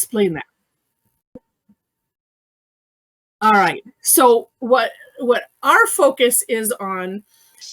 explain that. All right. So what our focus is on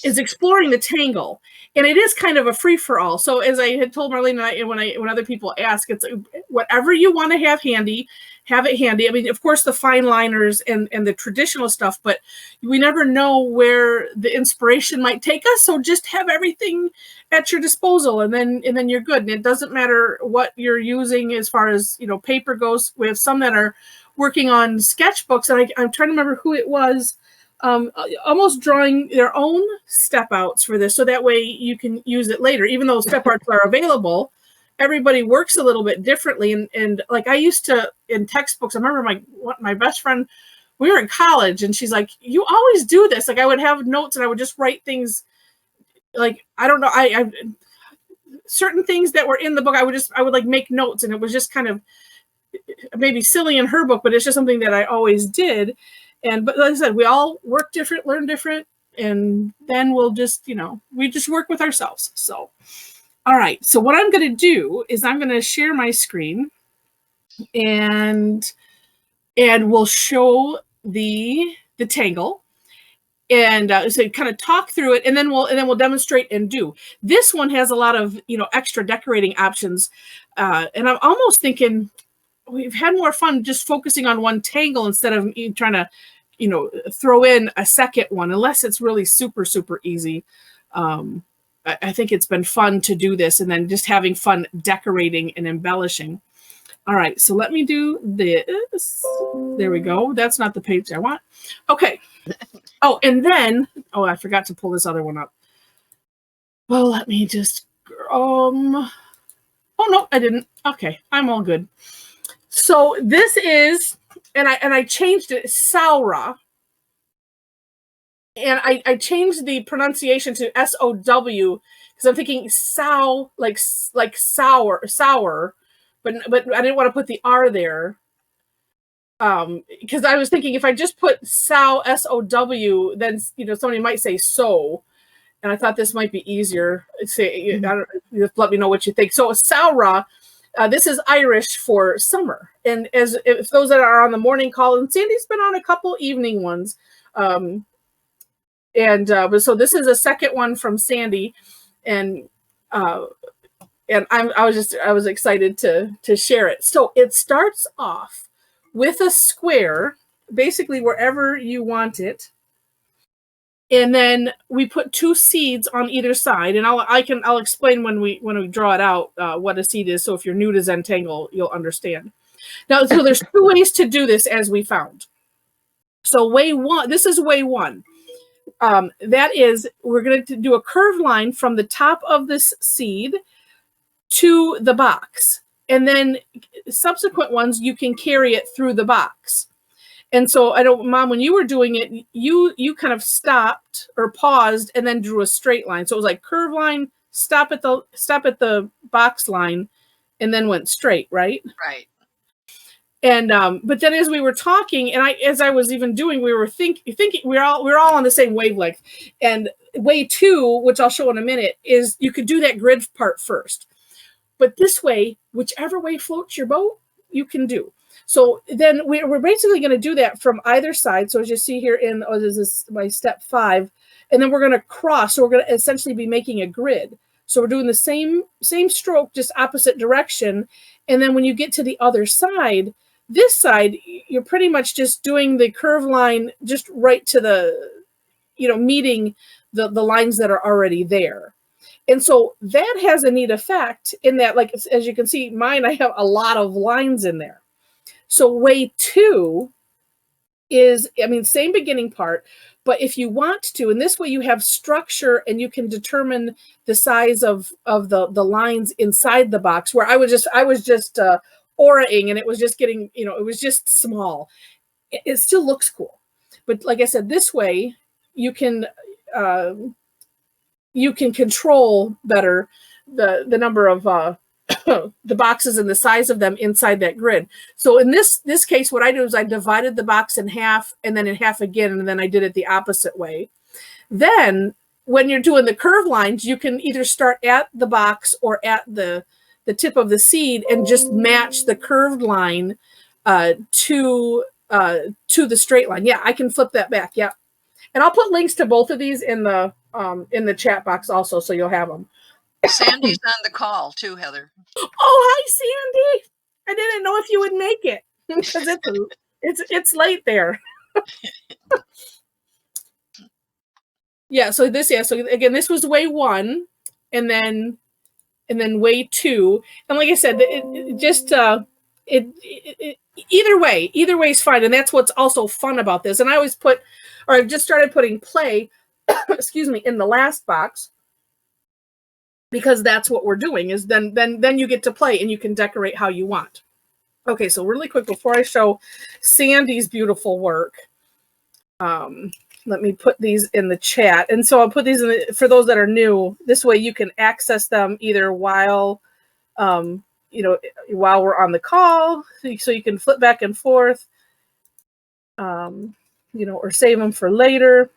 is exploring the tangle, and it is kind of a free for all. So as I had told Marlene and when other people ask, it's whatever you want to have handy, have it handy. I mean, of course, the fine liners and the traditional stuff, but we never know where the inspiration might take us. So just have everything at your disposal, and then you're good. And it doesn't matter what you're using as far as paper goes. We have some that are working on sketchbooks, and I'm trying to remember who it was. Almost drawing their own step outs for this, so that way you can use it later. Even though step arts are available, everybody works a little bit differently. And like I used to in textbooks, I remember my best friend, we were in college, and she's like, "You always do this." Like I would have notes, and I would just write things. Like I don't know, I certain things that were in the book, I would like make notes, and it was just kind of maybe silly in her book, but it's just something that I always did. But like I said, we all work different, learn different, and then we'll just, we just work with ourselves. So, all right. So what I'm going to do is I'm going to share my screen, and we'll show the Tangle, and so kind of talk through it, and then we'll demonstrate and do. This one has a lot of extra decorating options, and I'm almost thinking we've had more fun just focusing on one tangle instead of trying to, throw in a second one, unless it's really super, super easy. I think it's been fun to do this, and then just having fun decorating and embellishing. All right, so let me do this. There we go. That's not the page I want. Okay. Oh, and then, I forgot to pull this other one up. Well, let me just, oh no, I didn't. Okay, I'm all good. So this is, and I changed it, Saura. And I changed the pronunciation to S-O-W because I'm thinking sow, like sour, but I didn't want to put the R there. Because I was thinking if I just put sow, S-O-W, then somebody might say so. And I thought this might be easier. Just let me know what you think. So Saura. This is Irish for summer, and if those that are on the morning call, and Sandy's been on a couple evening ones, so this is a second one from Sandy, and I was excited to share it. So it starts off with a square, basically wherever you want it. And then we put 2 seeds on either side, and I'll explain when we draw it out what a seed is. So if you're new to Zentangle, you'll understand. Now, so there's 2 ways to do this, as we found. So way one, this is way one. That is, we're going to do a curved line from the top of this seed to the box, and then subsequent ones you can carry it through the box. And so Mom, when you were doing it, you kind of stopped or paused and then drew a straight line. So it was like curve line, stop at the box line, and then went straight, right? Right. And but then as we were talking, and as I was even doing, we were thinking we're all on the same wavelength. And way 2, which I'll show in a minute, is you could do that grid part first. But this way, whichever way floats your boat, you can do. So then we're basically going to do that from either side. So as you see here this is my step 5, and then we're going to cross. So we're going to essentially be making a grid. So we're doing the same stroke, just opposite direction. And then when you get to the other side, this side, you're pretty much just doing the curve line just right to the, meeting the lines that are already there. And so that has a neat effect in that, like, as you can see, mine, I have a lot of lines in there. So way 2 is, same beginning part, but if you want to, and this way you have structure and you can determine the size of the lines inside the box, where I was just auraing, and it was just getting, it was just small. It still looks cool. But like I said, this way you can control better the number of the boxes and the size of them inside that grid. So in this case, what I do is I divided the box in half, and then in half again, and then I did it the opposite way. Then when you're doing the curve lines, you can either start at the box or at the tip of the seed and just match the curved line to the straight line. Yeah, I can flip that back. Yeah. And I'll put links to both of these in the chat box also, so you'll have them. Sandy's on the call too, Heather. Oh, hi, Sandy. I didn't know if you would make it because it's late there. Yeah. So again, this was way 1, and then way 2, and like I said, either way is fine, and that's what's also fun about this. And I always I've just started putting play, excuse me, in the last box, because that's what we're doing. Is then you get to play and you can decorate how you want. Okay, so really quick before I show Sandy's beautiful work, let me put these in the chat. And so I'll put these for those that are new. This way you can access them either while while we're on the call, so you can flip back and forth, or save them for later.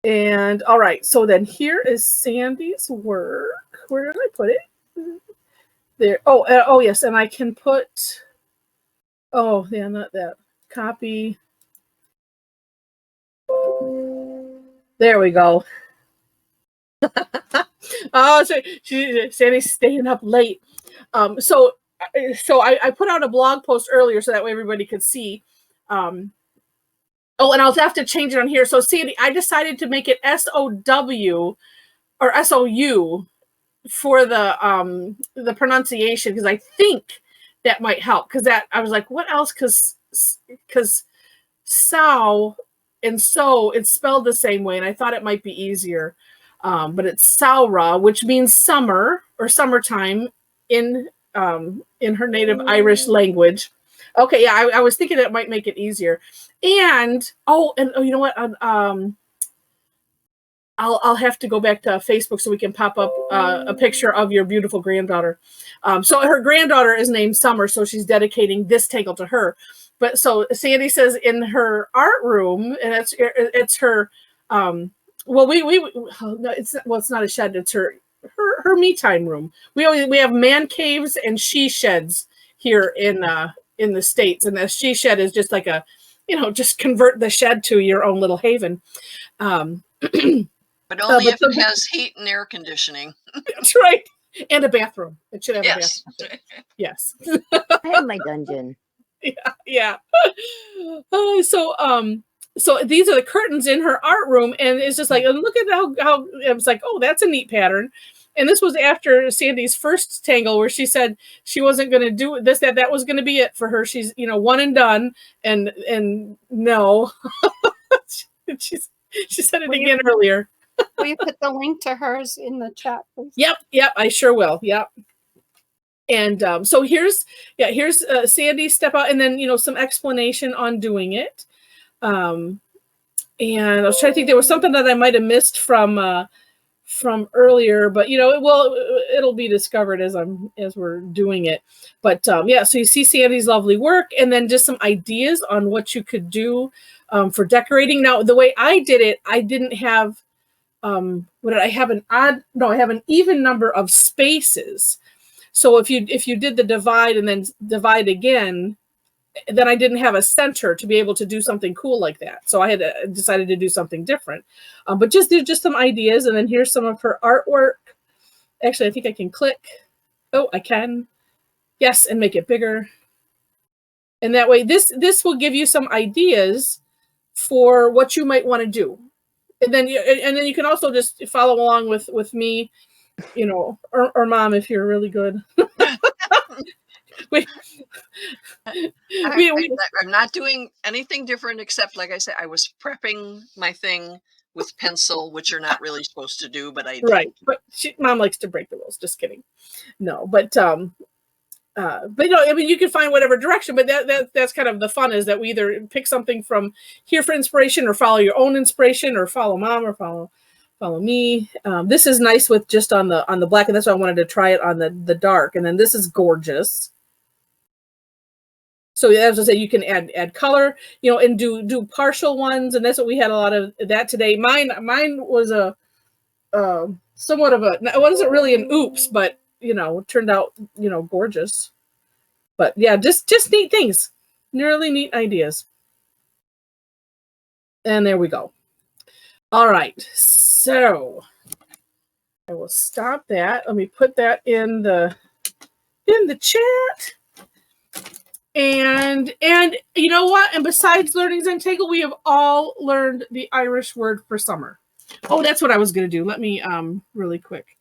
And all right, so then here is Sandy's work. Where did I put it? There. Oh yes, and I can put. Oh yeah, not that. Copy. There we go. Oh, so Sandy's staying up late. So I put out a blog post earlier so that way everybody could see. And I'll have to change it on here. So Sandy, I decided to make it SOW or SOU for the pronunciation, because I think that might help. Because I was like, what else? Because sow and so it's spelled the same way, and I thought it might be easier. But it's Saura, which means summer or summertime in her native Irish language. Okay, yeah, I was thinking it might make it easier. And you know what? I'll have to go back to Facebook so we can pop up a picture of your beautiful granddaughter. So her granddaughter is named Summer, so she's dedicating this Tangle to her. But so Sandy says in her art room, and it's her. It's not a shed. It's her me time room. We have man caves and she sheds here in the States, and the she shed is just like just convert the shed to your own little haven. But only if it has heat and air conditioning. That's right, and a bathroom. It should have a bathroom. Yes. I have my dungeon. Yeah. So these are the curtains in her art room, and it's just like, and look at how it was like, oh, that's a neat pattern. And this was after Sandy's first Tangle, where she said she wasn't going to do this, that was going to be it for her. She's, one and done, and no. she said it again earlier. Will you put the link to hers in the chat, please? Yep, I sure will. Yep. And so here's Sandy's step out, and then some explanation on doing it. And I was trying to think, there was something that I might have missed from earlier, but it'll be discovered as we're doing it. But so you see Sandy's lovely work, and then just some ideas on what you could do for decorating. Now, the way I did it, I didn't have I have an even number of spaces. So if you did the divide and then divide again, then I didn't have a center to be able to do something cool like that. So I had decided to do something different. But just some ideas, and then here's some of her artwork. Actually, I think I can click. Oh, I can. Yes, and make it bigger. And that way, this will give you some ideas for what you might want to do. And then you can also just follow along with me, or Mom if you're really good. I'm not doing anything different, except, like I said, I was prepping my thing with pencil, which you're not really supposed to do, but I did. Right. But Mom likes to break the rules. Just kidding. No, but you can find whatever direction, but that's kind of the fun, is that we either pick something from here for inspiration, or follow your own inspiration, or follow Mom, or follow me. This is nice with just on the black, and that's why I wanted to try it on the dark. And then this is gorgeous. So as I say, you can add color, and do partial ones, and that's what we had a lot of that today. Mine was a somewhat of a, it wasn't really an oops, but turned out, gorgeous. But yeah, just neat things, really neat ideas. And there we go. All right, so I will stop that. Let me put that in the chat. And you know what? And besides learning Zentangle, we have all learned the Irish word for summer. Oh, that's what I was going to do. Let me really quick.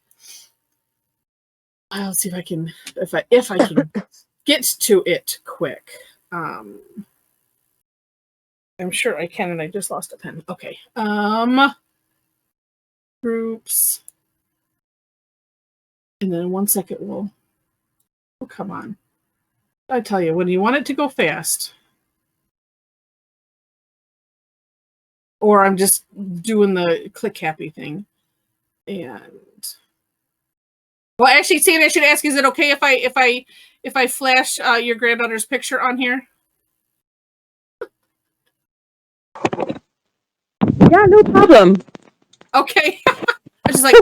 I'll see if I can get to it quick. I'm sure I can, and I just lost a pen. Okay. Groups. And then 1 second we'll come on. I tell you, when you want it to go fast, or I'm just doing the click happy thing. And well, actually, Sandy, I should ask: is it okay if I flash your granddaughter's picture on here? Yeah, no problem. Okay. I was just like,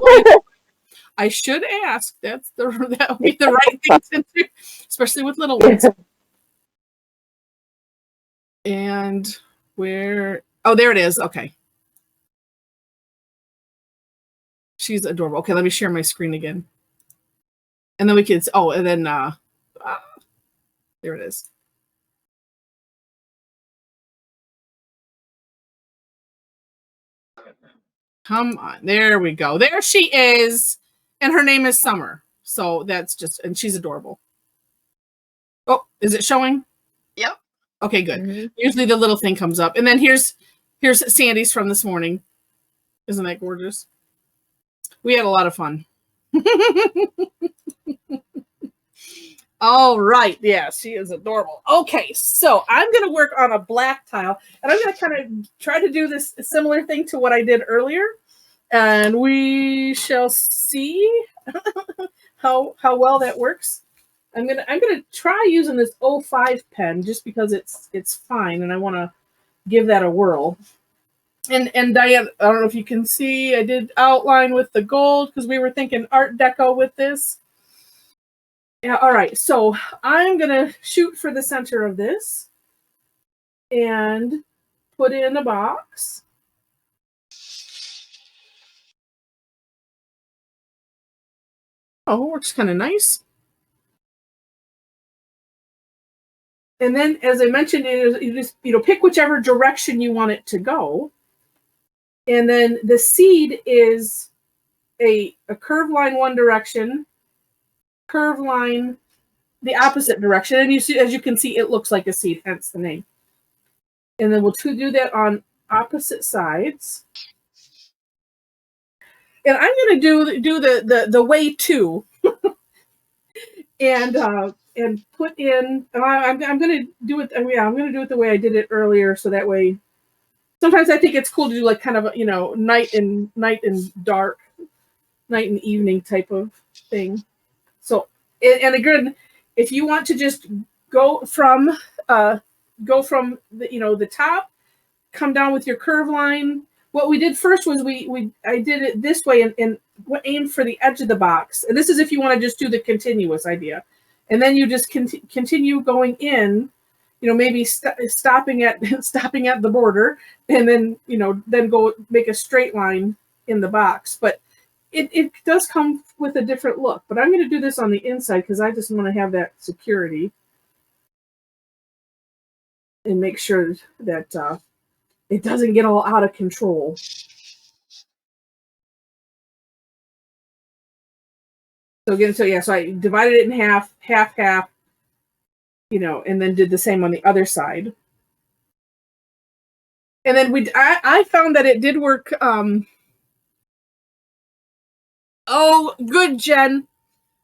I should ask. That would be the right thing to do, especially with little ones. And where? Oh, there it is. Okay. She's adorable. Okay, let me share my screen again. And then we can, and then, there it is. Come on, there we go. There she is. And her name is Summer. So that's and she's adorable. Oh, is it showing? Yep. Okay, good. Mm-hmm. Usually the little thing comes up. And then here's Sandy's from this morning. Isn't that gorgeous? We had a lot of fun. All right. Yeah, she is adorable. Okay, so I'm going to work on a black tile, and I'm going to kind of try to do this similar thing to what I did earlier, and we shall see how well that works. I'm gonna try using this 05 pen just because it's fine, and I want to give that a whirl. And Diane, I don't know if you can see, I did outline with the gold because we were thinking Art Deco with this. Yeah, all right, so I'm going to shoot for the center of this and put in a box. Oh, works kind of nice. And then, as I mentioned, you just pick whichever direction you want it to go. And then the seed is a curved line one direction, curved line the opposite direction, and you see, as you can see, it looks like a seed, hence the name. And then we'll do that on opposite sides. And I'm going to do the way to, and put in. I'm going to do it. I'm going to do it the way I did it earlier, so that way. Sometimes I think it's cool to do like kind of a, night and dark, night and evening type of thing. So, and again, if you want to just go from the the top, come down with your curve line. What we did first was I did it this way and aimed for the edge of the box. And this is if you want to just do the continuous idea, and then you just continue going in, maybe stopping at the border, and then then go make a straight line in the box. But it does come with a different look, but I'm going to do this on the inside because I just want to have that security and make sure that it doesn't get all out of control. So again, so I divided it in half, and then did the same on the other side. And then I found that it did work. Oh, good, Jen.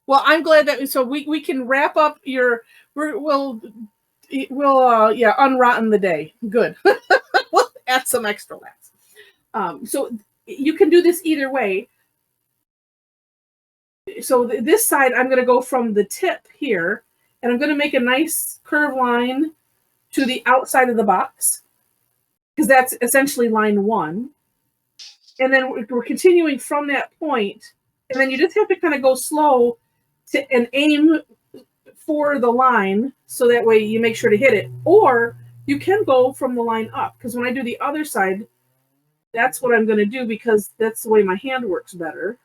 Well, I'm glad that we can wrap up we'll unrotten the day. Good. We'll add some extra laughs. So you can do this either way. So this side, I'm going to go from the tip here, and I'm going to make a nice curved line to the outside of the box, because that's essentially line 1. And then we're continuing from that point, and then you just have to kind of go slow and aim for the line, so that way you make sure to hit it. Or you can go from the line up, because when I do the other side, that's what I'm going to do, because that's the way my hand works better.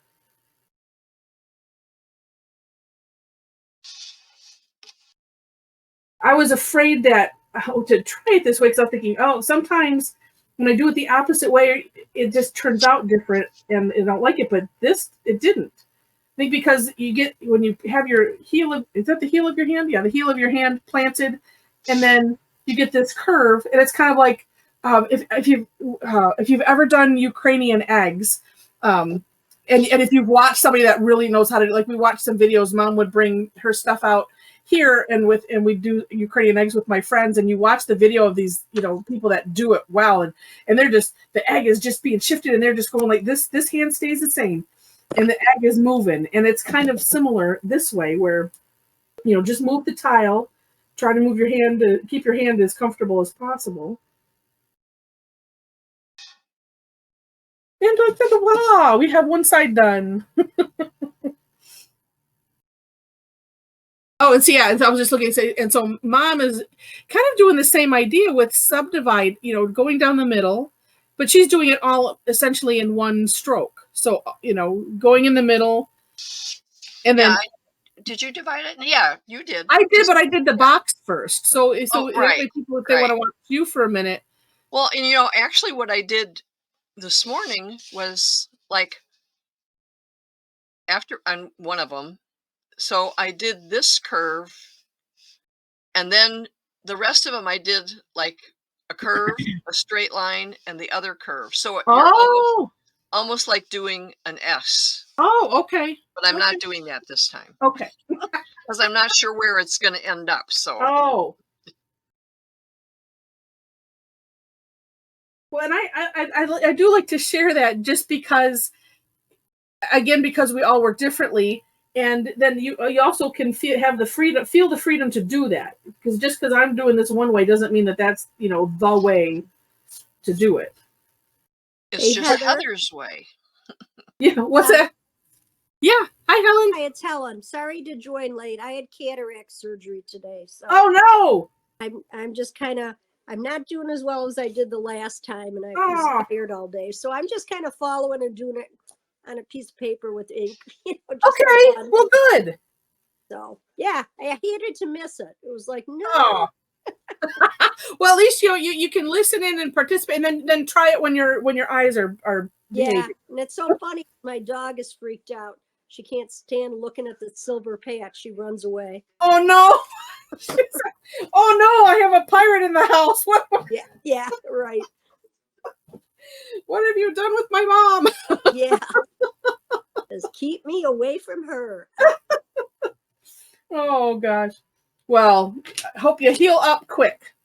I was afraid that to try it this way, because I'm thinking, oh, sometimes when I do it the opposite way, it just turns out different, and I don't like it. But this, it didn't. I think because you get, when you have your heel of, is that the heel of your hand? Yeah, the heel of your hand planted, and then you get this curve, and it's kind of like if you've ever done Ukrainian eggs, and if you've watched somebody that really knows how to, like, we watched some videos, Mom would bring her stuff out here, and we do Ukrainian eggs with my friends, and you watch the video of these, people that do it well, and they're just, the egg is just being shifted, and they're just going like this hand stays the same, and the egg is moving. And it's kind of similar this way, where just move the tile, try to move your hand to keep your hand as comfortable as possible. And voila, we have one side done. Oh, and so I was just looking at say, and so Mom is kind of doing the same idea with subdivide, going down the middle, but she's doing it all essentially in one stroke. So, going in the middle, and then did you divide it? Yeah, you did. I did, but I did the box first. So right, people, if they want to watch you for a minute. Well, and actually what I did this morning was like after on one of them. So I did this curve, and then the rest of them I did like a curve, a straight line, and the other curve. So you're almost like doing an S. Oh, okay. But I'm not doing that this time. Okay. Because I'm not sure where it's going to end up. So. Oh. Well, and I do like to share that, just because, again, because we all work differently. And then you also can feel the freedom to do that, because just because I'm doing this one way doesn't mean that that's the way to do it. It's just Heather's way. Yeah. What's that? Yeah. Hi, Helen. Hi, it's Helen. Sorry to join late. I had cataract surgery today, so. Oh no. I'm just kind of, I'm not doing as well as I did the last time, and I was tired all day. So I'm just kind of following and doing it on a piece of paper with ink. Okay, well, good. So yeah, I hated to miss it. It was like, no. Oh. Well, at least you can listen in and participate, and then try it when your eyes are behaving. Yeah, and it's so funny. My dog is freaked out. She can't stand looking at the silver patch. She runs away. Oh no. Oh no, I have a pirate in the house. What? Yeah, right. What have you done with my mom? Yeah. Just keep me away from her. Oh gosh. Well, I hope you heal up quick.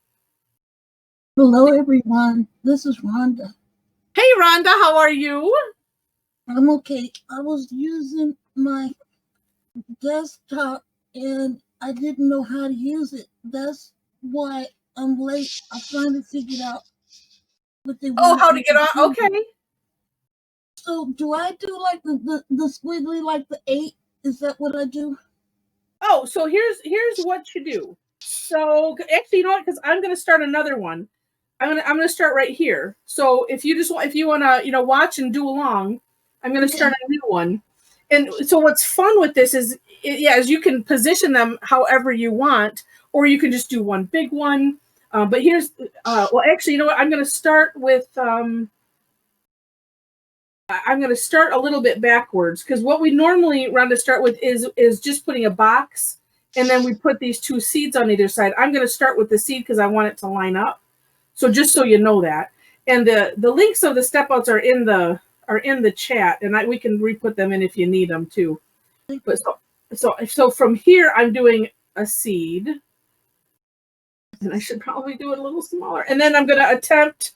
Hello everyone. This is Rhonda. Hey Rhonda, how are you? I'm okay. I was using my desktop and I didn't know how to use it. That's why I'm late. I finally figured out what they want. Oh, how to get on? Okay. So do I do like the squiggly, like the 8? Is that what I do? Oh, so here's what you do. So actually, you know what? Because I'm going to start another one. I'm gonna start right here. So if you want to watch and do along, I'm going to start a new one. And so what's fun with this is you can position them however you want, or you can just do one big one. But here's well, actually, you know what? I'm going to start with I'm going to start a little bit backwards, because what we normally run to start with is just putting a box, and then we put these 2 seeds on either side. I'm going to start with the seed because I want it to line up. So just so you know that. And the links of the step outs are in the chat, and we can re-put them in if you need them too. But so from here I'm doing a seed, and I should probably do it a little smaller. And then I'm going to attempt.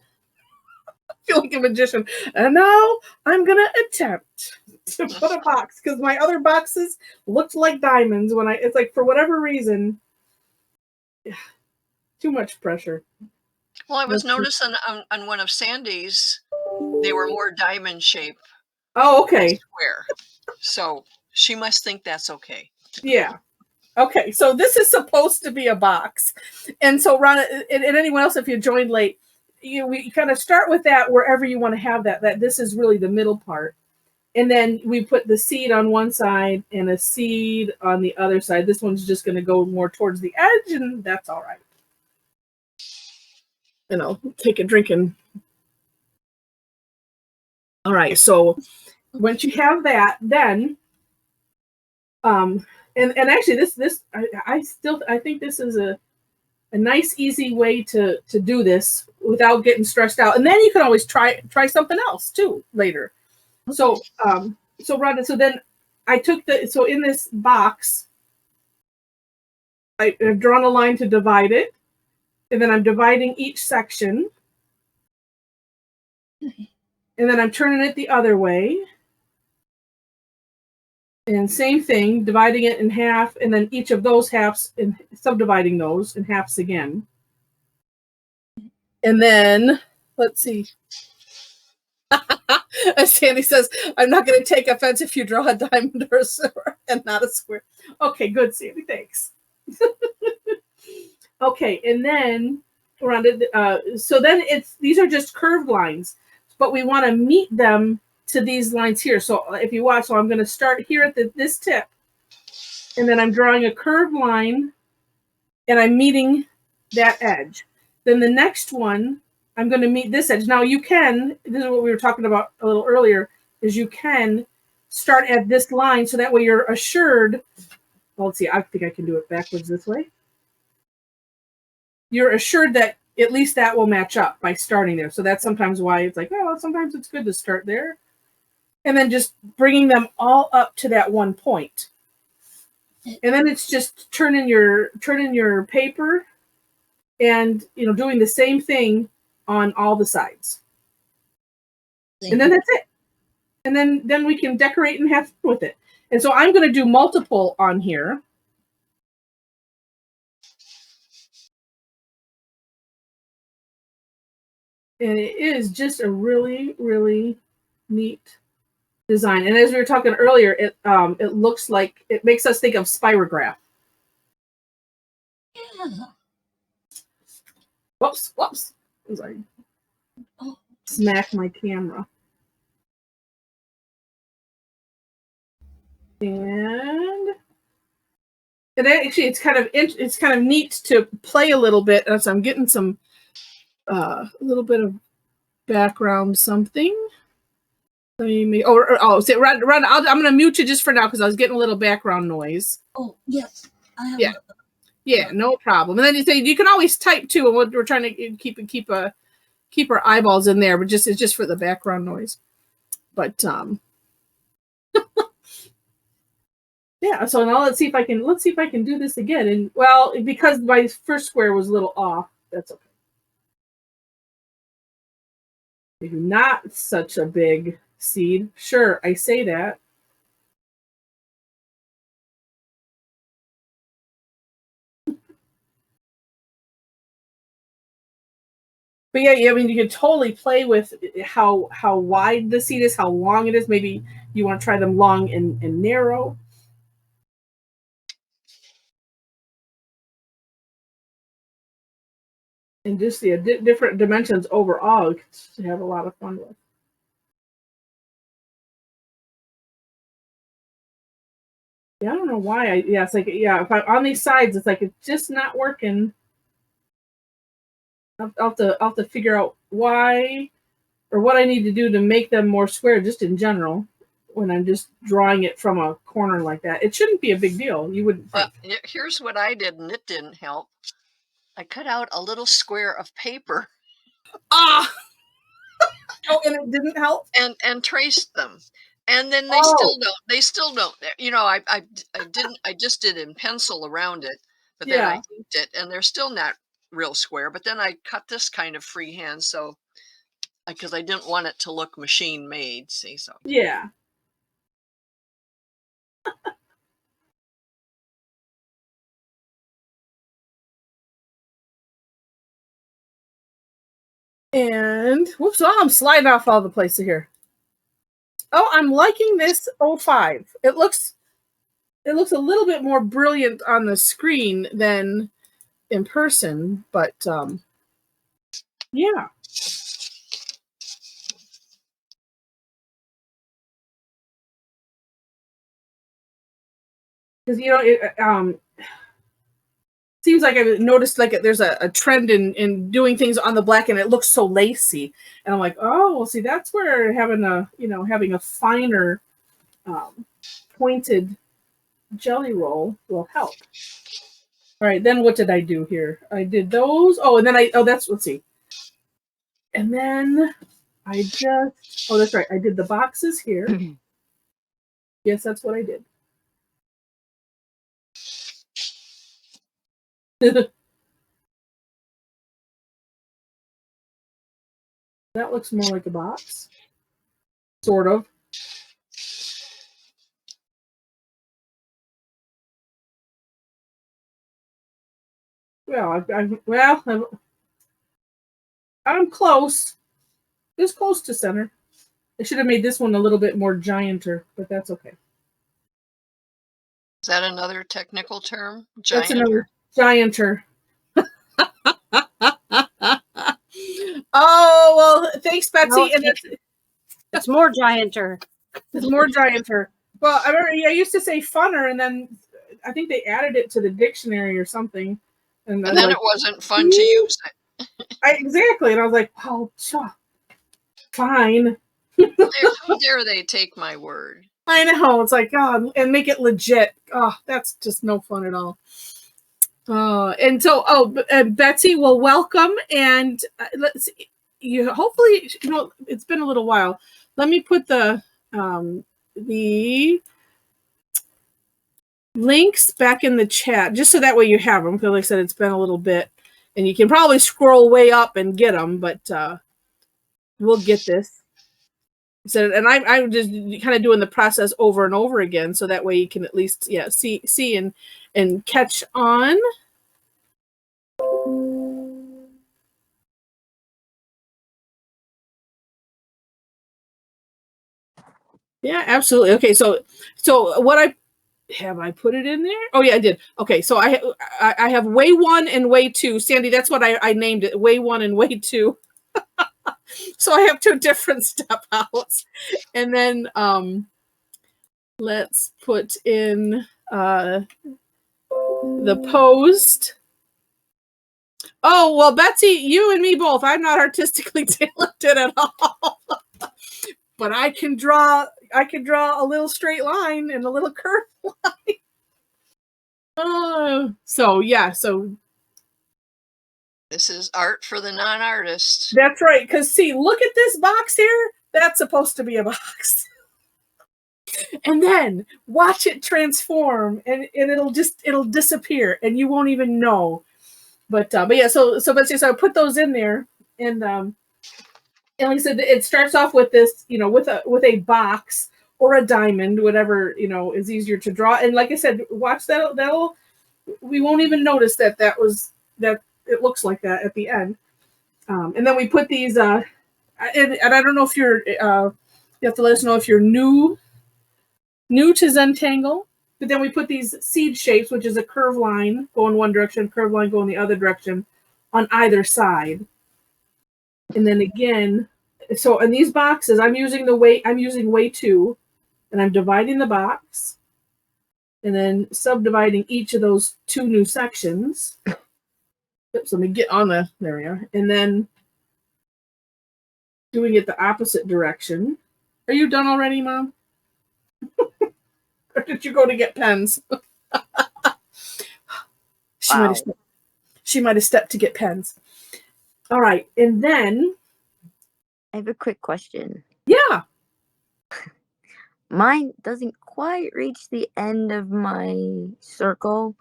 I feel like a magician. And now I'm going to attempt to put a box, because my other boxes looked like diamonds when it's like, for whatever reason, too much pressure. Well, I was noticing on one of Sandy's, they were more diamond shape. Oh, okay. Square. So she must think that's okay. Yeah. Okay, so this is supposed to be a box. And so Ron and anyone else, if you joined late, we kind of start with that wherever you want to have that this is really the middle part. And then we put the seed on one side and a seed on the other side. This one's just going to go more towards the edge, and that's all right. And I'll take a drink and all right, so once you have that, then and actually this I think this is a nice easy way to do this without getting stressed out. And then you can always try something else too later. So so Rhonda, so then I took so in this box I've drawn a line to divide it, and then I'm dividing each section. And then I'm turning it the other way. And same thing, dividing it in half, and then each of those halves, and subdividing those in halves again. And then, let's see. As Sandy says, I'm not going to take offense if you draw a diamond or a square and not a square. Okay, good, Sandy, thanks. Okay, and then, so then these are just curved lines, but we want to meet them to these lines here. So if you watch, so I'm going to start here at this tip, and then I'm drawing a curved line, and I'm meeting that edge. Then the next one, I'm going to meet this edge. Now you can, this is what we were talking about a little earlier, is you can start at this line so that way you're assured, well, let's see, I think I can do it backwards this way. You're assured that at least that will match up by starting there. So that's sometimes why it's like, oh, sometimes it's good to start there. And then just bringing them all up to that one point. And then it's just turning your paper and, doing the same thing on all the sides. And then that's it. And then we can decorate and have fun with it. And so I'm going to do multiple on here. And it is just a really, really neat design. And as we were talking earlier, it looks like, it makes us think of spirograph. Yeah. Whoops. I'm sorry. Smack my camera. And actually, it's kind of neat to play a little bit. So I'm getting some a little bit of background something. So Ron, I'm going to mute you just for now because I was getting a little background noise. Oh, yes. I have Yeah, no problem. And then you can always type too, and we're trying to keep our eyeballs in there, but it's just for the background noise. But yeah, so now let's see if I can do this again. And well, because my first square was a little off, that's okay. Maybe not such a big seed. Sure, I say that. But yeah, I mean, you can totally play with how wide the seed is, how long it is. Maybe you want to try them long and narrow. And just the different dimensions overall to have a lot of fun with. Yeah, I don't know why. It's like, if I'm on these sides, it's like it's just not working. I'll have to figure out why or what I need to do to make them more square just in general when I'm just drawing it from a corner like that. It shouldn't be a big deal. You wouldn't think. Here's what I did, and it didn't help. I cut out a little square of paper. Ah! Oh, and it didn't help? And traced them. And then they still don't. I just did in pencil around it, but then I inked it, and they're still not real square. But then I cut this kind of freehand, so because I didn't want it to look machine made. See, so yeah. And whoops! Oh, I'm sliding off all the places here. Oh, I'm liking this 05. It looks it looks a little bit more brilliant on the screen than in person, but yeah. Because it seems like I've noticed like there's a trend in doing things on the black, and it looks so lacy, and I'm like, oh, well, see, that's where having a finer pointed jelly roll will help. All right, then what did I do here? I did those. Oh, and then let's see. And then that's right. I did the boxes here. Yes, that's what I did. That looks more like a box. Sort of. Well, I'm close. It's close to center. I should have made this one a little bit more gianter, but that's okay. Is that another technical term? That's another gianter. Oh, well, thanks, Betsy. No, And it's more gianter. it's more gianter. Well, I remember I used to say funner, and then I think they added it to the dictionary or something. And then it wasn't fun to use it. Exactly. And I was like, oh, fine. How dare they take my word? I know. It's like, oh, and make it legit. Oh, that's just no fun at all. And so, Betsy, well, welcome. And let's see, hopefully, it's been a little while. Let me put the links back in the chat, just so that way you have them. Because like I said, it's been a little bit, and you can probably scroll way up and get them, but we'll get this. So, and I'm just kind of doing the process over and over again, so that way you can at least see and catch on. Yeah, absolutely. Okay, so what I put it in there? Oh yeah, I did. Okay, so I have way 1 and way 2. Sandy, that's what I named it. Way 1 and way 2. So I have 2 different step outs, and then let's put in the post. Oh, well, Betsy, you and me both. I'm not artistically talented at all. But I can draw a little straight line and a little curved line. So this is art for the non-artist. That's right. Because see, look at this box here. That's supposed to be a box. And then watch it transform, and it'll disappear, and you won't even know. But yeah, so Betsy, so I put those in there, and like I said, it starts off with this, with a box or a diamond, whatever is easier to draw. And like I said, watch that'll we won't even notice that it looks like that at the end. And then we put these, and I don't know if you're, you have to let us know if you're new to Zentangle. But then we put these seed shapes, which is a curved line going one direction, curved line going the other direction, on either side. And then again, so in these boxes, I'm using way 2, and I'm dividing the box, and then subdividing each of those 2 new sections. Oops, let me get on there we are. And then doing it the opposite direction. Are you done already, Mom? Or did you go to get pens? She might have stepped to get pens. All right, and then I have a quick question. Yeah. Mine doesn't quite reach the end of my circle,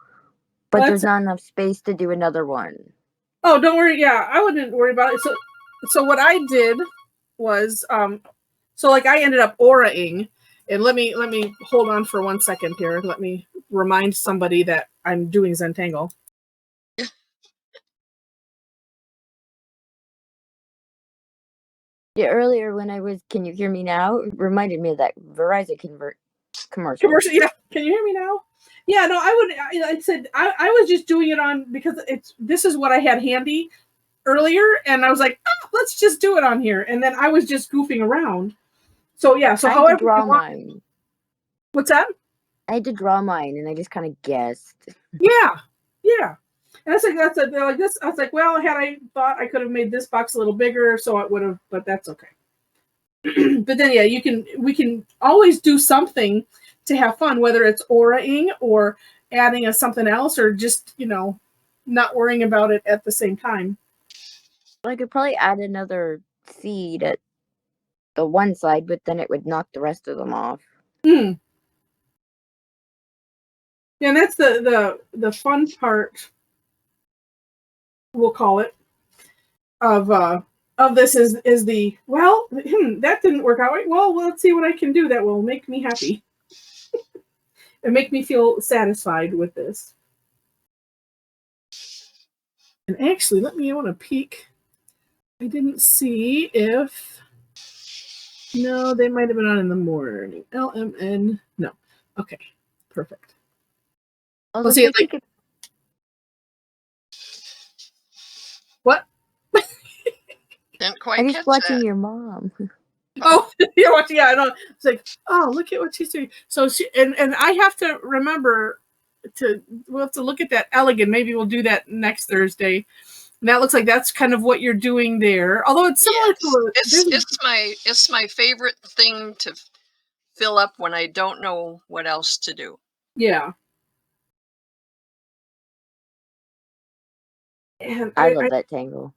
but there's not enough space to do another one. Oh, don't worry. Yeah, I wouldn't worry about it. So what I did was, so like I ended up auraing, and let me hold on for 1 second here. Let me remind somebody that I'm doing Zentangle. Yeah, earlier when I was, can you hear me now? It reminded me of that Verizon convert. commercial. Commercial, yeah. Can you hear me now? Yeah, no, I said I was just doing it on because this is what I had handy earlier, and I was like, oh, let's just do it on here, and then I was just goofing around. So yeah, so I had however to draw you want, mine. what's that? I had to draw mine, and I just kind of guessed. Yeah, yeah. And they're like this. I was like, well, had I thought I could have made this box a little bigger, so it would have, but that's okay. But then yeah, we can always do something to have fun, whether it's auraing or adding a something else, or just not worrying about it at the same time. I could probably add another seed at the one side, but then it would knock the rest of them off. Yeah, and that's the fun part, we'll call it, of this is the that didn't work out right. Well, let's see what I can do that will make me happy and make me feel satisfied with this. And actually, I want to peek. I didn't see if. No, they might have been on in the morning. LMN. No. Okay. Perfect. Let's see. Like, what? Didn't quite I'm catch just watching that. your mom. Oh, you're watching. Yeah, I know. It's like, oh, look at what she's doing. So she and I have to remember we'll have to look at that elegant. Maybe we'll do that next Thursday. And that looks like that's kind of what you're doing there. Although it's similar to it's my favorite thing to fill up when I don't know what else to do. Yeah. And I love that tangle.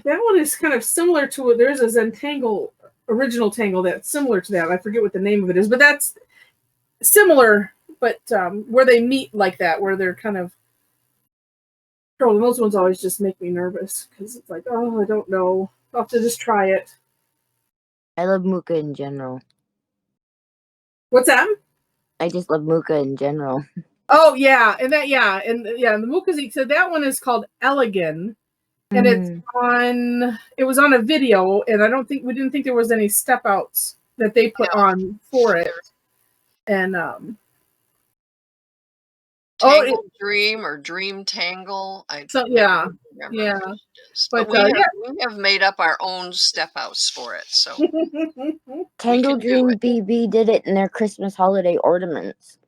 That one is kind of similar to there's a Zentangle, original tangle that's similar to that. I forget what the name of it is, but that's similar, but where they meet like that, where they're kind of. Oh, those ones always just make me nervous because it's like, oh, I don't know. I'll have to just try it. I love Muka in general. What's that? I just love Muka in general. Oh yeah, and the Mukazi. So that one is called Elegant. And it was on a video, and we didn't think there was any step outs that they put on for it. And Tangle Dream or Dream Tangle. Yeah. But we have made up our own step outs for it. So Tangle Dream BB did it in their Christmas holiday ornaments.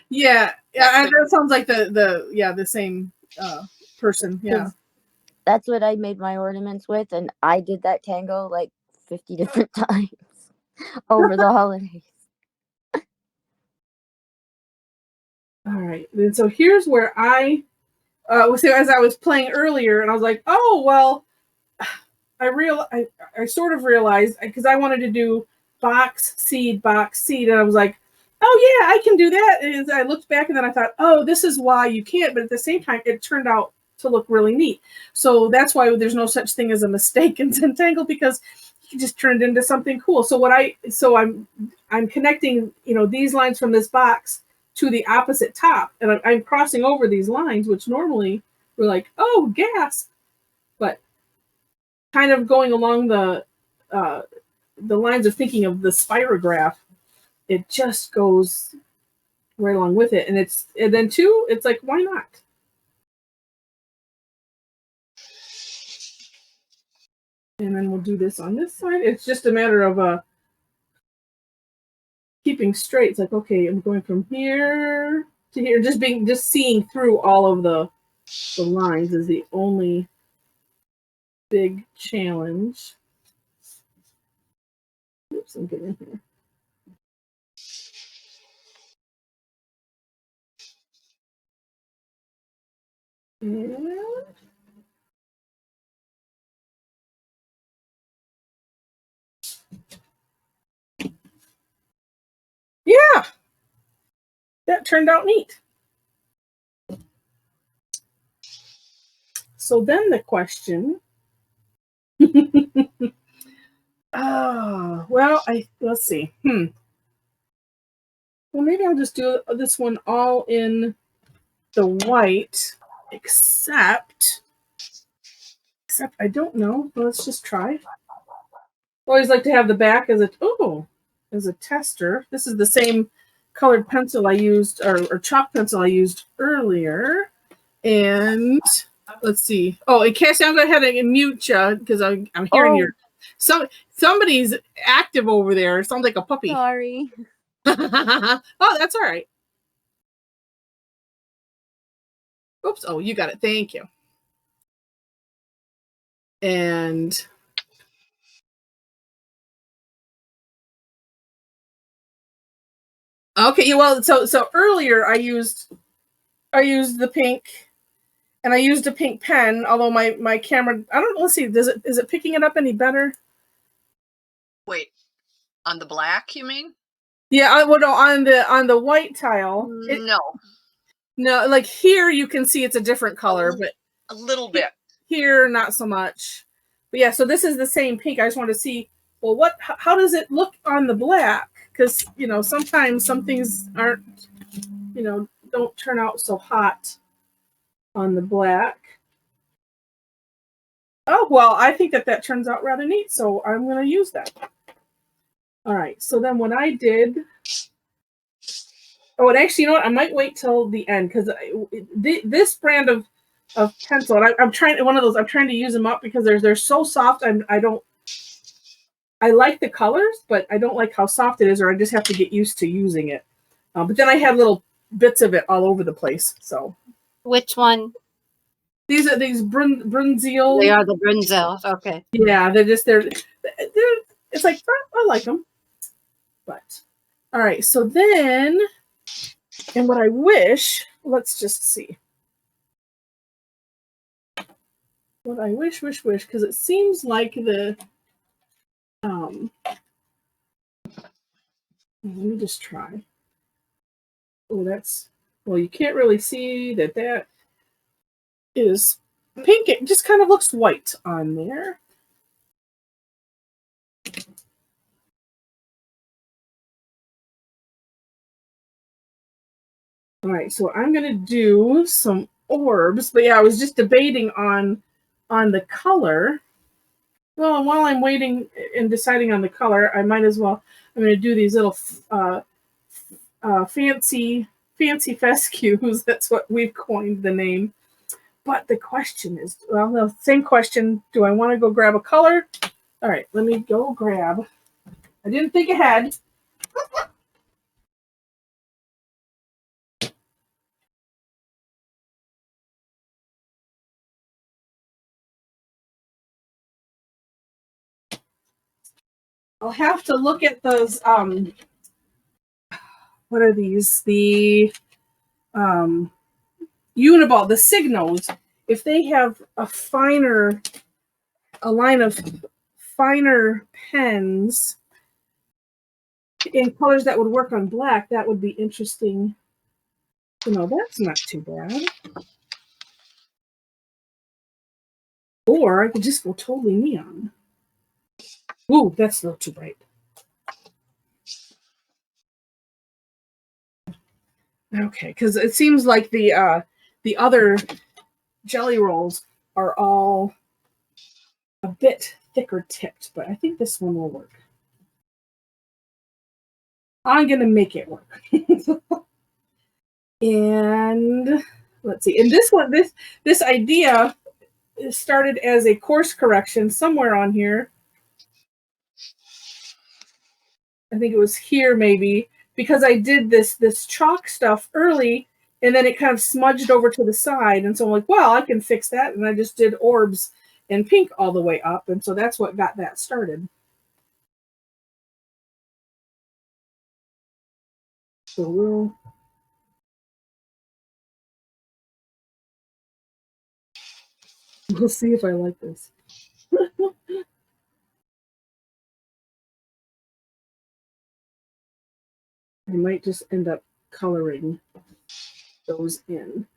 Yeah, that sounds like the same person. Yeah. That's what I made my ornaments with, and I did that tango like 50 different times over the holidays. All right, and so here's where I as I was playing earlier, and I was like, oh well, I sort of realized because I wanted to do box seed, and I was like, oh yeah, I can do that. And I looked back, and then I thought, oh, this is why you can't. But at the same time, it turned out to look really neat. So that's why there's no such thing as a mistake in Zentangle, because you just turned into something cool. So I'm connecting, these lines from this box to the opposite top, and I'm crossing over these lines, which normally we're like, oh, gas, but kind of going along the lines of thinking of the spirograph, it just goes right along with it, and then too, it's like, why not? And then we'll do this on this side. It's just a matter of keeping straight. It's like, okay, I'm going from here to here. Just seeing through all of the lines is the only big challenge. Oops, I'm getting here. And yeah, that turned out neat. So then the question, let's see. Well, maybe I'll just do this one all in the white, except I don't know. Let's just try. Always like to have the back as a tester. This is the same colored pencil I used, or chalk pencil I used earlier. And let's see. Oh, and Cassie, I'm going to go ahead and mute you because I'm hearing your somebody's active over there. It sounds like a puppy. Sorry. Oh, that's all right. Oops. Oh, you got it. Thank you. And okay, well, so earlier I used the pink, and I used a pink pen. Although my camera, I don't know. Let's see. Is it picking it up any better? Wait, on the black, you mean? Yeah, well, no, on the white tile. No, like here you can see it's a different color, but a little bit. Here, not so much. But yeah, so this is the same pink. I just want to see, well, how does it look on the black? Because, sometimes some things aren't, don't turn out so hot on the black. Oh, well, I think that turns out rather neat, so I'm going to use that. All right, so then what I did, and actually, you know what? I might wait till the end, because this brand of pencil, and I'm trying to use them up because they're so soft. I like the colors, but I don't like how soft it is, or I just have to get used to using it. But then I had little bits of it all over the place. So Which one? these are Brunzel. They are the Brunzels. Okay. Yeah, they're it's like, I like them. But all right, so then, and what I wish, let's just see. What I wish, because it seems like let me just try. Oh, well, you can't really see that is pink. It just kind of looks white on there. All right, so I'm gonna do some orbs, but yeah, I was just debating on the color. Well, while I'm waiting and deciding on the color, I might as well. I'm gonna do these little fancy fescues. That's what we've coined the name. But the question is, well, the same question. Do I want to go grab a color? All right, let me go grab. I didn't think ahead. I'll have to look at those. What are these? The Uniball, the Signos. If they have a line of finer pens in colors that would work on black, that would be interesting. That's not too bad. Or I could just go totally neon. Ooh, that's a little too bright. Okay, because it seems like the other jelly rolls are all a bit thicker tipped, but I think this one will work. I'm gonna make it work. And let's see. And this idea started as a course correction somewhere on here. I think it was here maybe, because I did this chalk stuff early, and then it kind of smudged over to the side, and so I'm like, well, I can fix that, and I just did orbs and pink all the way up, and so that's what got that started. So we'll see if I like this. I might just end up coloring those in.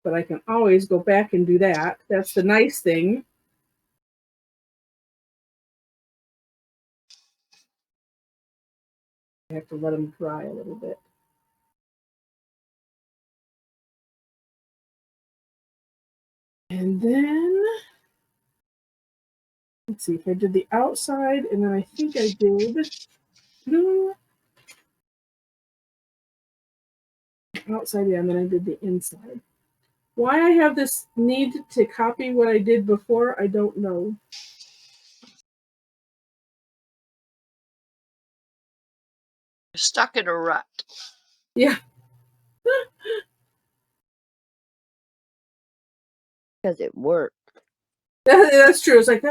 But I can always go back and do that. That's the nice thing. I have to let them dry a little bit. And then let's see if I did the outside, and then I think I did outside, yeah, and then I did the inside. Why I have this need to copy what I did before, I don't know. Stuck in a rut. Yeah. Because it worked. That's true. It's like,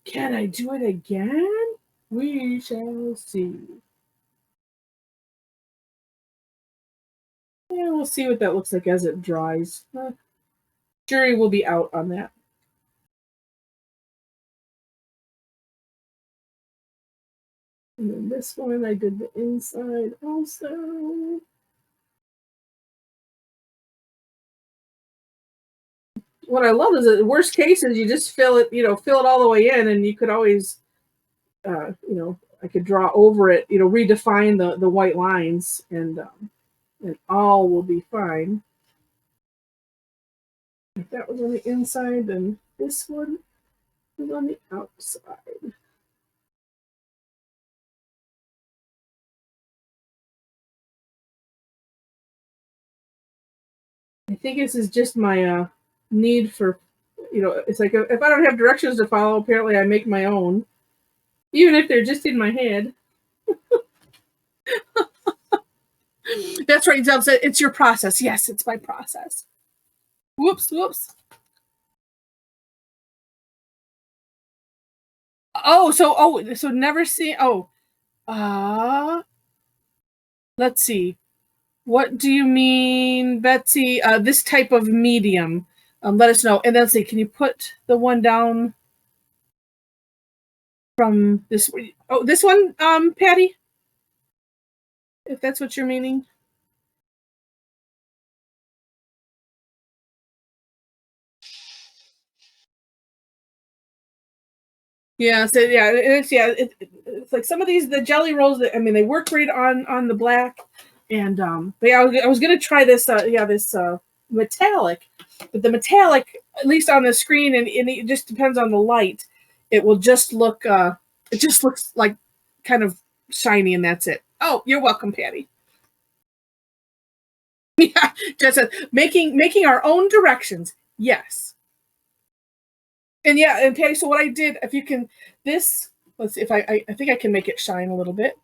can I do it again? We shall see. Yeah, we'll see what that looks like as it dries. Jury will be out on that. And then this one, I did the inside also. What I love is that the worst case is you just fill it all the way in, and you could always, I could draw over it, redefine the white lines, and all will be fine. If that was on the inside, then this one is on the outside. I think this is just my need for, it's like if I don't have directions to follow, apparently I make my own, even if they're just in my head. That's right, Zeb said, it's your process. Yes, it's my process. Whoops. So never see. Let's see. What do you mean, Betsy? This type of medium. Let us know. And then let's see, can you put the one down from this? Oh, this one, Patty? If that's what you're meaning. Yeah, so yeah, it's like some of these, the jelly rolls, they work great on the black. And but yeah, I was gonna try this this metallic, but the metallic, at least on the screen, and it just depends on the light, it will just look it just looks like kind of shiny, and that's it. Oh, you're welcome, Patty. Yeah, just making our own directions. Yes. And yeah, and Patty, so what I did, if you can, let's see if I think I can make it shine a little bit.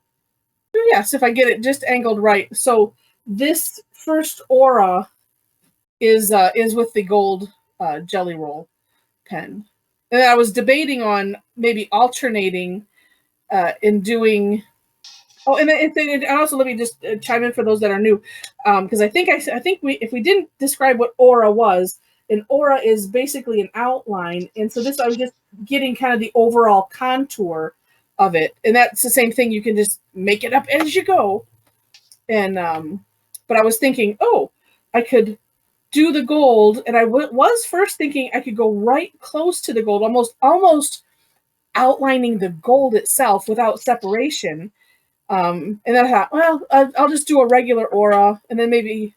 Yes, if I get it just angled right. So this first aura is with the gold jelly roll pen. And I was debating on maybe alternating in doing. Oh, and also let me just chime in for those that are new, because I think if we didn't describe what aura was, an aura is basically an outline, and so I was just getting kind of the overall contour of it, and that's the same thing. You can just make it up as you go, and but I was thinking, I could do the gold, and I was first thinking I could go right close to the gold, almost outlining the gold itself without separation. And then I thought, well, I'll just do a regular aura, and then maybe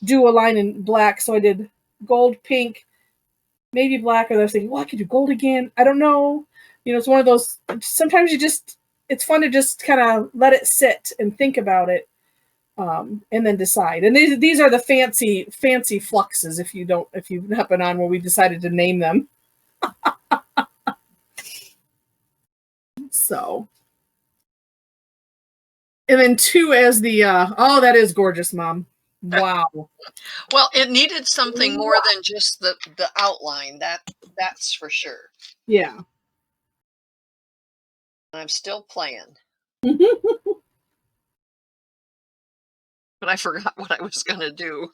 do a line in black. So I did gold, pink, maybe black. And I was thinking, well, I could do gold again. I don't know. It's one of those. Sometimes it's fun to just kind of let it sit and think about it, and then decide. And these are the fancy fluxes. If you happen on where we decided to name them. So. And then 2 as the that is gorgeous, Mom. Wow. Well, it needed something more than just the outline. That's for sure. Yeah. I'm still playing. But I forgot what I was going to do.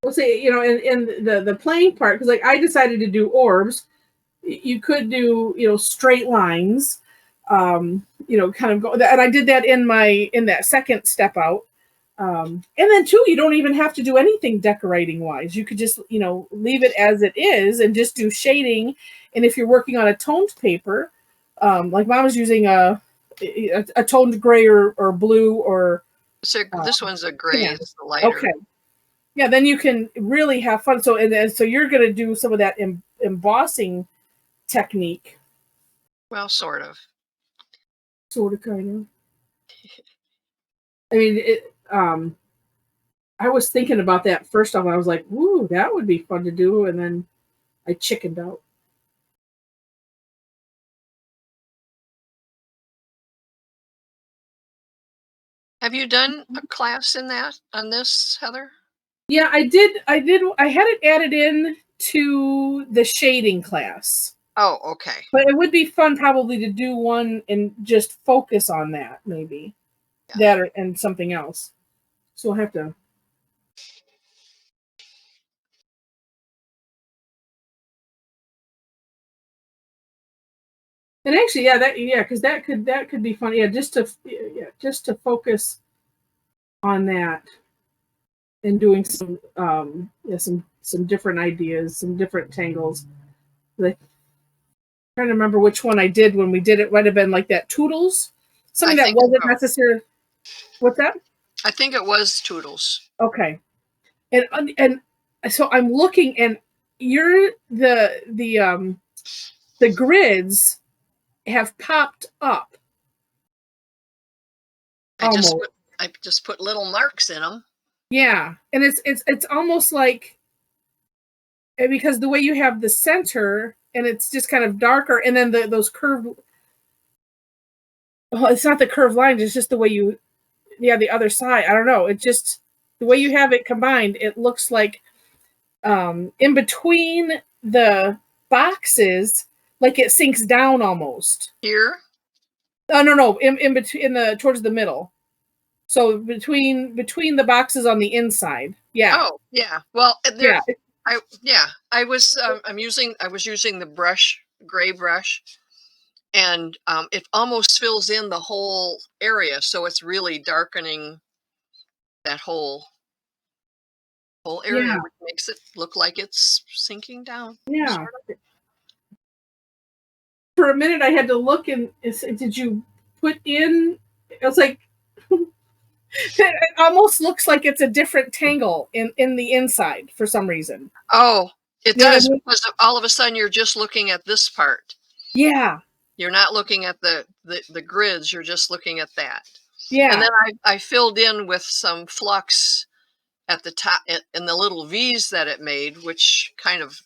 We'll see, in the playing part, because like I decided to do orbs. You could do, straight lines, kind of go, and I did that in that second step out. And then too, you don't even have to do anything decorating wise. You could just, leave it as it is and just do shading. And if you're working on a toned paper, like Mom was using a a toned gray or blue or So this one's a gray. yeah. It's the lighter. Okay. Yeah, then you can really have fun. So and so you're going to do some of that embossing technique. Well, sort of. Sort of, kind of. I mean, I was thinking about that first off. I was like, "Ooh, that would be fun to do," and then I chickened out. Have you done a class in that on this, Heather? Yeah, I did. I had it added in to the shading class. Oh, okay. But it would be fun probably to do one and just focus on that, maybe. Yeah. That and something else. So we'll have to. And actually, because that could be fun. Yeah, just to focus on that and doing some some different ideas, some different tangles. Like, trying to remember which one I did when we did it. Might have been like that Toodles, something that wasn't necessary. What's that? I think it was Toodles. Okay, and so I'm looking, and you're the grids have popped up. I just put little marks in them. Yeah, and it's almost like, because the way you have the center and it's just kind of darker, and then those curved. Well, it's not the curved lines; it's just the way you, the other side. I don't know. It's just the way you have it combined. It looks like in between the boxes, like it sinks down almost. Here? Oh no, in between, towards the middle. So between the boxes on the inside. Yeah. Oh, yeah. Well, yeah. I was using the gray brush, and it almost fills in the whole area, so it's really darkening that whole area, which makes it look like it's sinking down. Yeah. Sort of. For a minute, I had to look and say, did you put in? It was like, it almost looks like it's a different tangle in the inside for some reason. Oh, it does, because all of a sudden you're just looking at this part. Yeah. You're not looking at the grids. You're just looking at that. Yeah. And then I filled in with some flux at the top in the little V's that it made, which kind of.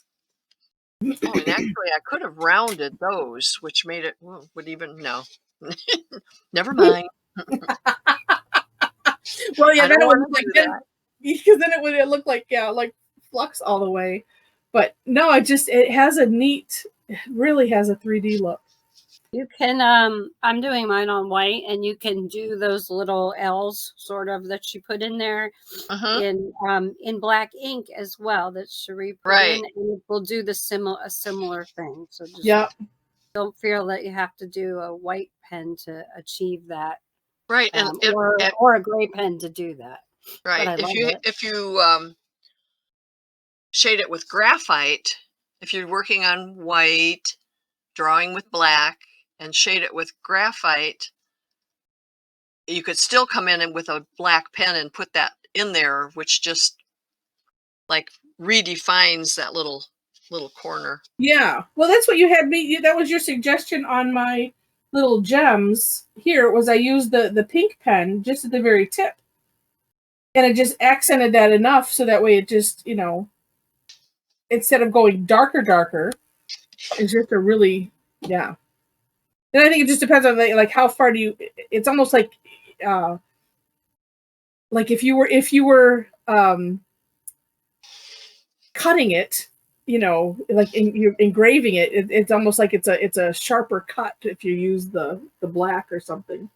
Oh, and actually, I could have rounded those, which made it Never mind. Well, yeah, then it would look like that. Because then it would look like like flux all the way. But no, it really has a 3D look. You can I'm doing mine on white, and you can do those little L's sort of that she put in there in black ink as well that Cherie put in, and it will do a similar thing. So just don't feel that you have to do a white pen to achieve that. Right, or a gray pen to do that. Right. If you shade it with graphite, if you're working on white, drawing with black, and shade it with graphite, you could still come in with a black pen and put that in there, which just like redefines that little corner. Yeah. Well, that's what you had me. That was your suggestion on my little gems here. Was I used the pink pen just at the very tip, and it just accented that enough so that way it just instead of going darker, it's just a really And I think it just depends on like how far do you. It's almost like if you were cutting it, like you're engraving it. It's almost like it's a sharper cut if you use the black or something.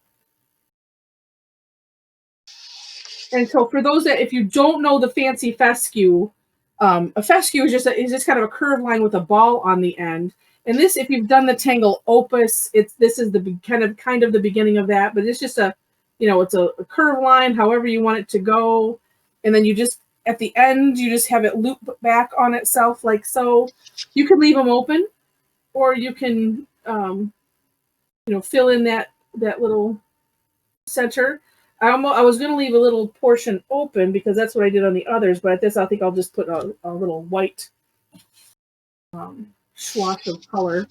And so for those that, if you don't know the fancy fescue, a fescue is just kind of a curved line with a ball on the end. And this, if you've done the Tangle Opus, this is the kind of the beginning of that, but it's just it's a curved line, however you want it to go. And then you just, at the end, you just have it loop back on itself like so. You can leave them open, or you can, fill in that little center. I was going to leave a little portion open because that's what I did on the others, but at this I think I'll just put a little white swatch of color.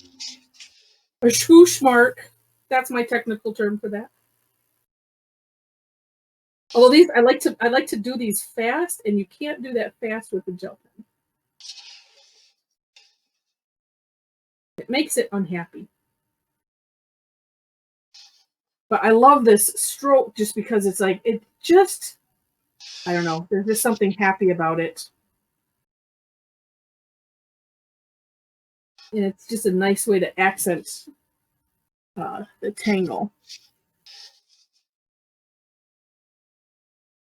A swoosh mark. That's my technical term for that. Although these I like to do these fast, and you can't do that fast with the gel pen. It makes it unhappy. But I love this stroke just because it's like, it just, I don't know, there's just something happy about it. And it's just a nice way to accent the tangle.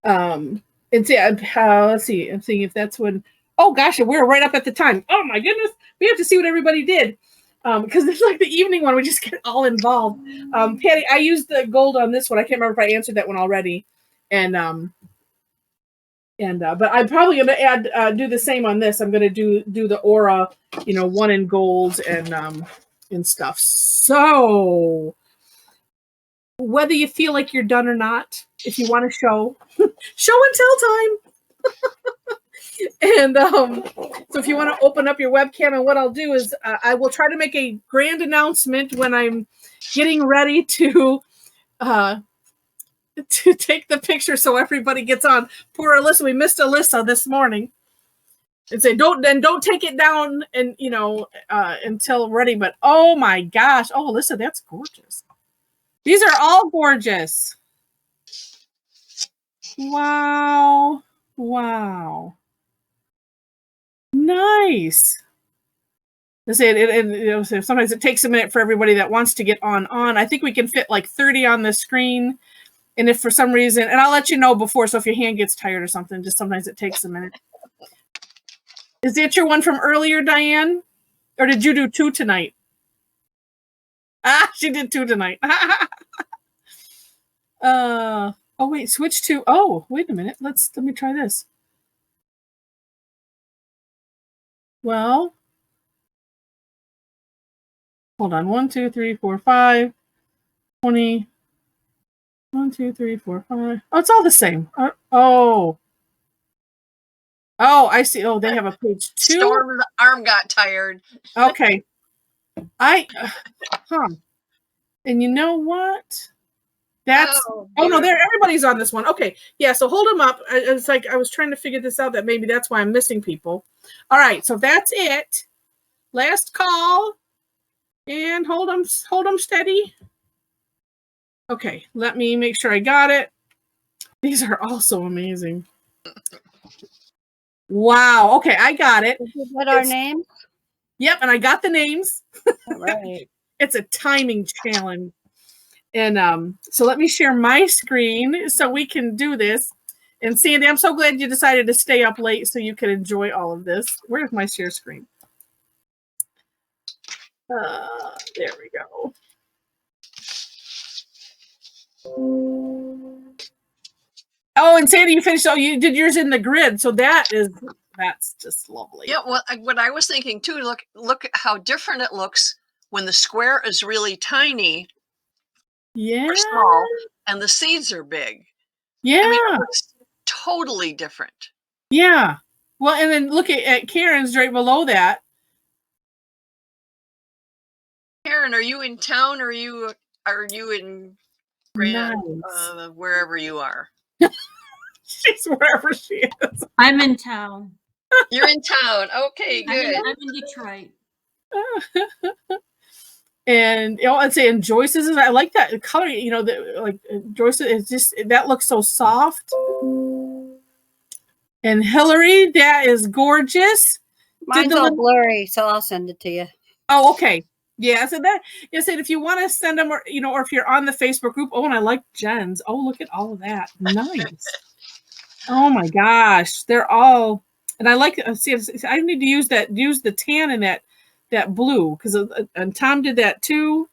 And see, let's see, I'm seeing if that's when, oh gosh, we're right up at the time. Oh my goodness, we have to see what everybody did. Because it's like the evening one, we just get all involved. Patty, I used the gold on this one. I can't remember if I answered that one already. But I'm probably going to do the same on this. I'm going to do the aura, one in gold and stuff. So whether you feel like you're done or not, if you want to show and tell time. And so if you want to open up your webcam, and what I'll do is I will try to make a grand announcement when I'm getting ready to take the picture so everybody gets on. Poor Alyssa, we missed Alyssa this morning. And say don't take it down and until ready. But oh my gosh, oh Alyssa, that's gorgeous. These are all gorgeous. Wow. Nice. Sometimes it takes a minute for everybody that wants to get on. I think we can fit like 30 on the screen. And if for some reason, and I'll let you know before, so if your hand gets tired or something, just sometimes it takes a minute. Is that your one from earlier, Diane? Or did you do 2 tonight? She did 2 tonight. Oh, wait, switch to, oh, wait a minute. Let me try this. Well, hold on. 1, 2, 3, 4, 5, 20. 1, 2, 3, 4, 5. Oh, it's all the same. Oh, I see. Oh, they have a page 2. Storm's arm got tired. Okay. And you know what? That's no, everybody's on this one. Okay. Yeah, so hold them up. It's like I was trying to figure this out, that maybe that's why I'm missing people. All right, so that's it. Last call. And hold them steady. Okay, let me make sure I got it. These are also amazing. Wow. Okay, I got it. What our names? Yep, and I got the names. All right. It's a timing challenge. And so let me share my screen so we can do this. And Sandy, I'm so glad you decided to stay up late so you can enjoy all of this. Where's my share screen? There we go. Oh, and Sandy, you finished. Oh, you did yours in the grid, so that's just lovely. Yeah, well, what I was thinking too. Look how different it looks when the square is really tiny, or small, and the seeds are big. Yeah, I mean, it looks totally different. Yeah. Well, and then look at Karen's right below that. Karen, are you in town, or are you in Grand, wherever you are? She's wherever she is. I'm in town. You're in town. Okay, good. I'm in Detroit. And I'd say, and Joyce's, I like that color. Like Joyce's, it's just, that looks so soft. And Hillary, that is gorgeous. Mine's all blurry, so I'll send it to you. Oh, okay. Yeah, so that, said if you want to send them, or if you're on the Facebook group. Oh, and I like Jen's. Oh, look at all of that. Nice. Oh my gosh, they're all, and I like. See, I need to use the tan in that blue, because and Tom did that too.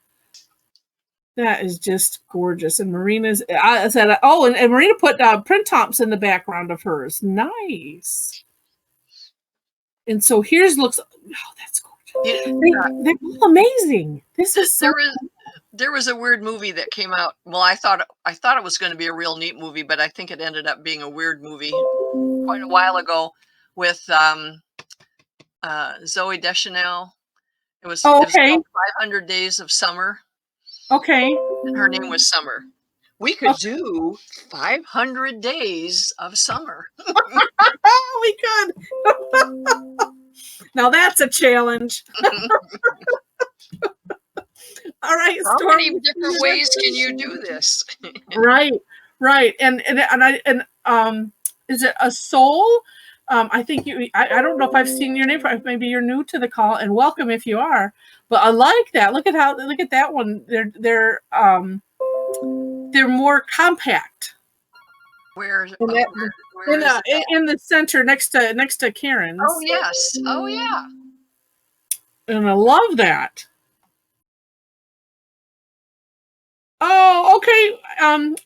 That is just gorgeous. And Marina's, I said, and Marina put print tops in the background of hers. Nice. And so here's looks. Oh, that's gorgeous. They're all amazing. This is so There was a weird movie that came out. Well, I thought it was going to be a real neat movie, but I think it ended up being a weird movie quite a while ago with Zoe Deschanel. It was called 500 Days of Summer. Okay. And her name was Summer. We could do 500 days of summer. We could. Now that's a challenge. All right. How many different ways can you do this? Right. And is it a soul? I think I don't know if I've seen your name. Maybe you're new to the call, and welcome if you are. But I like that. Look at that one. They're more compact. Where in the center next to Karen's. Oh yes. Oh yeah. And I love that. Oh, okay.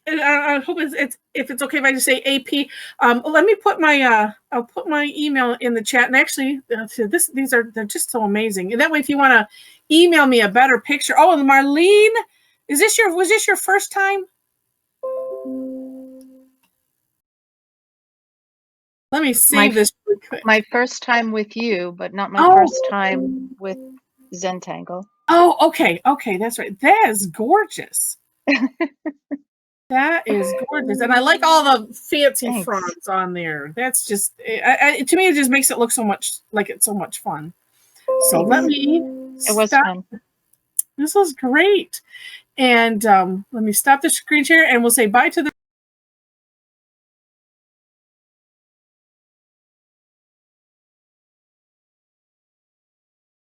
I hope it's if it's okay if I just say AP. Let me put my I'll put my email in the chat. And actually, they're just so amazing. And that way, if you want to email me a better picture. Oh, and Marlene, was this your first time? Let me save this. My first time with you, but not my first time with Zentangle. Oh, okay, that's right. That is gorgeous. That is gorgeous, and I like all the fancy fronts on there. That's just to me, it just makes it look so much like it's so much fun. So let me. It was fun. This was great, and let me stop the screen share, and we'll say bye to the.